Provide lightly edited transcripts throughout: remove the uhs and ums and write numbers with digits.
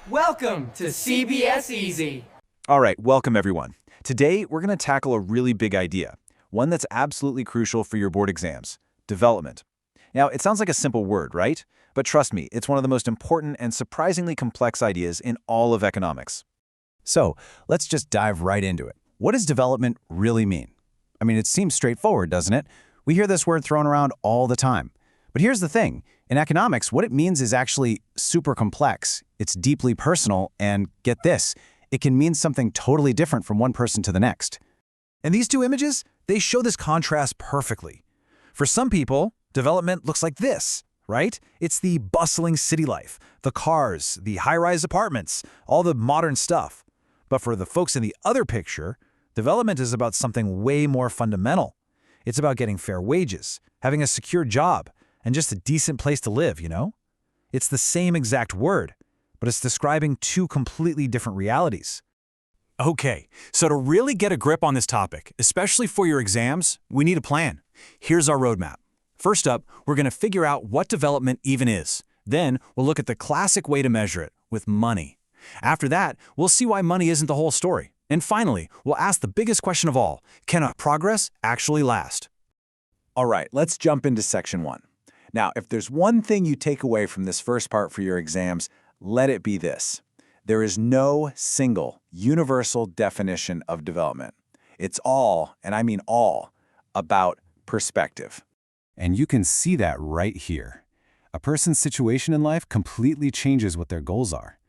Welcome to CBSEasy. All right, welcome everyone. Today, we're going to tackle a really big idea, one that's absolutely crucial for your board exams: development. Now, it sounds like a simple word, right? But trust me, it's one of the most important and surprisingly complex ideas in all of economics. So, let's just dive right into it. What does development really mean? I mean, it seems straightforward, doesn't it? We hear this word thrown around all the time. But here's the thing. In economics, what it means is actually super complex. It's deeply personal, and get this, it can mean something totally different from one person to the next. And these two images, they show this contrast perfectly. For some people, development looks like this, right? It's the bustling city life, the cars, the high-rise apartments, all the modern stuff. But for the folks in the other picture, development is about something way more fundamental. It's about getting fair wages, having a secure job, and just a decent place to live, you know? It's the same exact word, but it's describing two completely different realities. Okay, so to really get a grip on this topic, especially for your exams, we need a plan. Here's our roadmap. First up, we're going to figure out what development even is. Then, we'll look at the classic way to measure it, with money. After that, we'll see why money isn't the whole story. And finally, we'll ask the biggest question of all: can our progress actually last? All right, let's jump into section 1. Now, if there's one thing you take away from this first part for your exams, let it be this: there is no single, universal definition of development. It's all, and I mean all, about perspective. And you can see that right here. A person's situation in life completely changes what their goals are.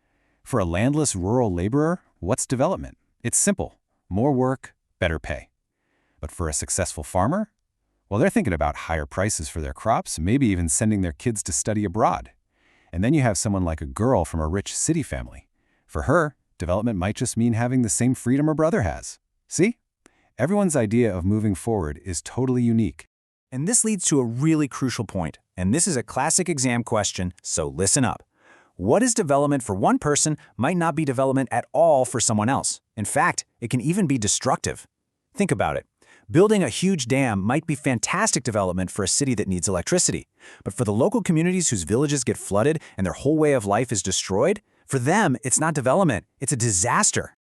For a landless rural laborer, what's development? It's simple: more work, better pay. But for a successful farmer, well, they're thinking about higher prices for their crops, maybe even sending their kids to study abroad. And then you have someone like a girl from a rich city family. For her, development might just mean having the same freedom her brother has. See? Everyone's idea of moving forward is totally unique. And this leads to a really crucial point, and this is a classic exam question, so listen up. What is development for one person might not be development at all for someone else. In fact, it can even be destructive. Think about it. Building a huge dam might be fantastic development for a city that needs electricity. But for the local communities whose villages get flooded and their whole way of life is destroyed, for them, it's not development, it's a disaster.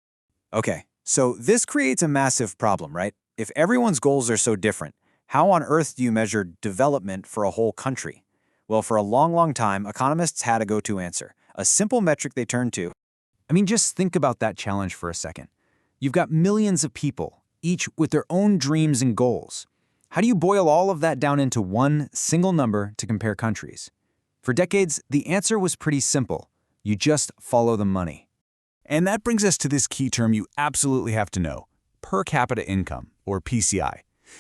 Okay, so this creates a massive problem, right? If everyone's goals are so different, how on earth do you measure development for a whole country? Well, for a long time, economists had a go-to answer, a simple metric they turned to. I mean, just think about that challenge for a second. You've got millions of people, each with their own dreams and goals. How do you boil all of that down into one single number to compare countries? For decades, the answer was pretty simple. You just follow the money. And that brings us to this key term you absolutely have to know: per capita income, or PCI.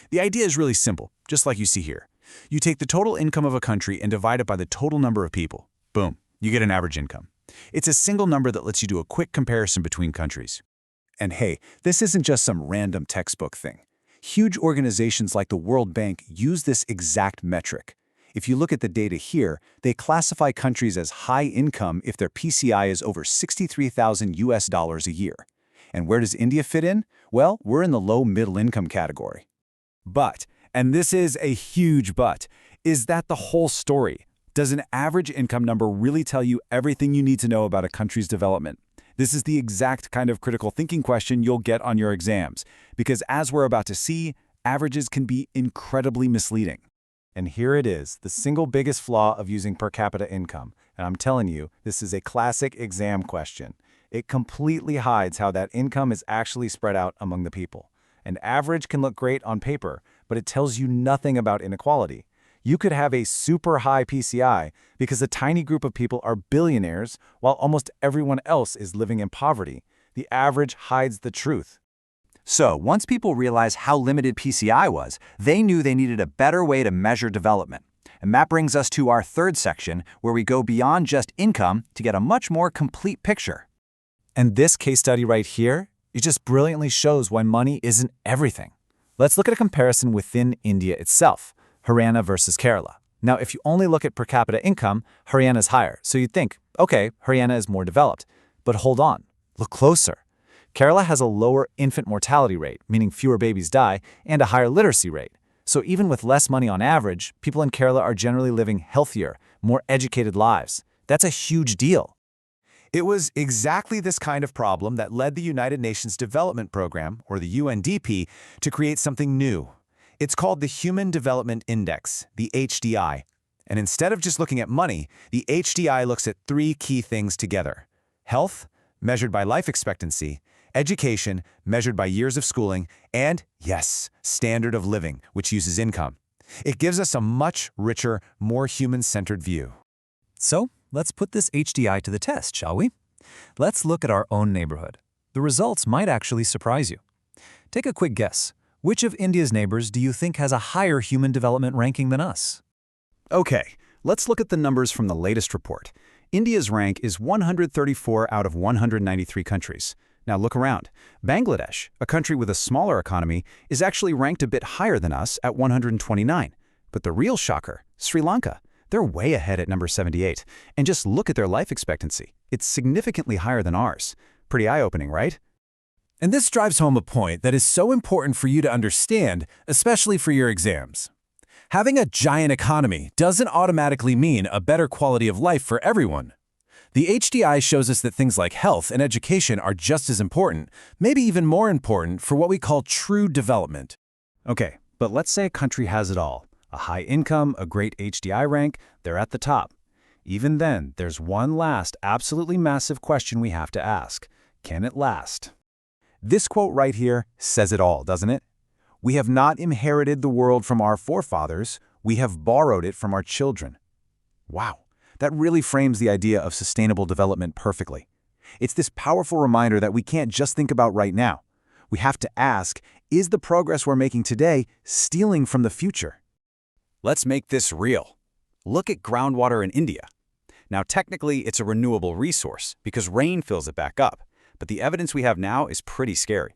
The idea is really simple, just like you see here. You take the total income of a country and divide it by the total number of people. Boom, you get an average income. It's a single number that lets you do a quick comparison between countries. And hey, this isn't just some random textbook thing. Huge organizations like the World Bank use this exact metric. If you look at the data here, they classify countries as high income if their PCI is over $63,000 a year. And where does India fit in? Well, we're in the low middle income category. But, and this is a huge but, is that the whole story? Does an average income number really tell you everything you need to know about a country's development? This is the exact kind of critical thinking question you'll get on your exams, because as we're about to see, averages can be incredibly misleading. And here it is, the single biggest flaw of using per capita income. And I'm telling you, this is a classic exam question. It completely hides how that income is actually spread out among the people. An average can look great on paper, but it tells you nothing about inequality. You could have a super high PCI because a tiny group of people are billionaires while almost everyone else is living in poverty. The average hides the truth. So, once people realized how limited PCI was, they knew they needed a better way to measure development. And that brings us to our third section, where we go beyond just income to get a much more complete picture. And this case study right here, it just brilliantly shows why money isn't everything. Let's look at a comparison within India itself. Haryana versus Kerala. Now, if you only look at per capita income, Haryana is higher. So you'd think, okay, Haryana is more developed. But hold on, look closer. Kerala has a lower infant mortality rate, meaning fewer babies die, and a higher literacy rate. So even with less money on average, people in Kerala are generally living healthier, more educated lives. That's a huge deal. It was exactly this kind of problem that led the United Nations Development Program, or the UNDP, to create something new. It's called the Human Development Index, the HDI. And instead of just looking at money, the HDI looks at three key things together: health, measured by life expectancy; education, measured by years of schooling; and, yes, standard of living, which uses income. It gives us a much richer, more human-centered view. So, let's put this HDI to the test, shall we? Let's look at our own neighborhood. The results might actually surprise you. Take a quick guess. Which of India's neighbors do you think has a higher human development ranking than us? Okay, let's look at the numbers from the latest report. India's rank is 134 out of 193 countries. Now look around. Bangladesh, a country with a smaller economy, is actually ranked a bit higher than us at 129. But the real shocker, Sri Lanka, they're way ahead at number 78. And just look at their life expectancy. It's significantly higher than ours. Pretty eye-opening, right? And this drives home a point that is so important for you to understand, especially for your exams. Having a giant economy doesn't automatically mean a better quality of life for everyone. The HDI shows us that things like health and education are just as important, maybe even more important, for what we call true development. Okay, but let's say a country has it all. A high income, a great HDI rank, they're at the top. Even then, there's one last, absolutely massive question we have to ask. Can it last? This quote right here says it all, doesn't it? We have not inherited the world from our forefathers, we have borrowed it from our children. Wow. That really frames the idea of sustainable development perfectly. It's this powerful reminder that we can't just think about right now. We have to ask, is the progress we're making today stealing from the future? Let's make this real. Look at groundwater in India. Now, technically, it's a renewable resource because rain fills it back up, but the evidence we have now is pretty scary.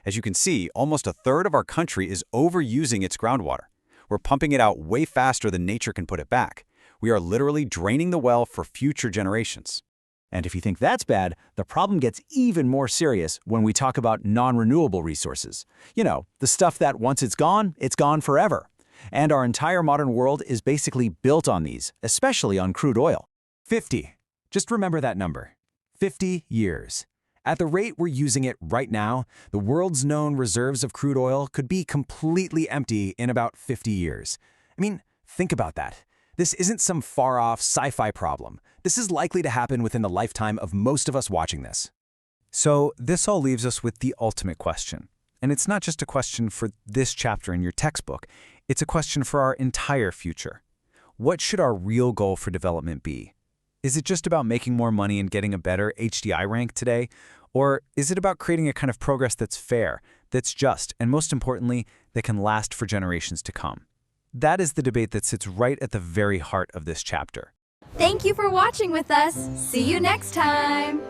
As you can see, almost a third of our country is overusing its groundwater. We're pumping it out way faster than nature can put it back. We are literally draining the well for future generations. And if you think that's bad, the problem gets even more serious when we talk about non-renewable resources. You know, the stuff that once it's gone forever. And our entire modern world is basically built on these, especially on crude oil. 50. Just remember that number. 50 years. At the rate we're using it right now, the world's known reserves of crude oil could be completely empty in about 50 years. I mean, think about that. This isn't some far-off sci-fi problem. This is likely to happen within the lifetime of most of us watching this. So this all leaves us with the ultimate question. And it's not just a question for this chapter in your textbook. It's a question for our entire future. What should our real goal for development be? Is it just about making more money and getting a better HDI rank today? Or is it about creating a kind of progress that's fair, that's just, and most importantly, that can last for generations to come? That is the debate that sits right at the very heart of this chapter. Thank you for watching with us. See you next time.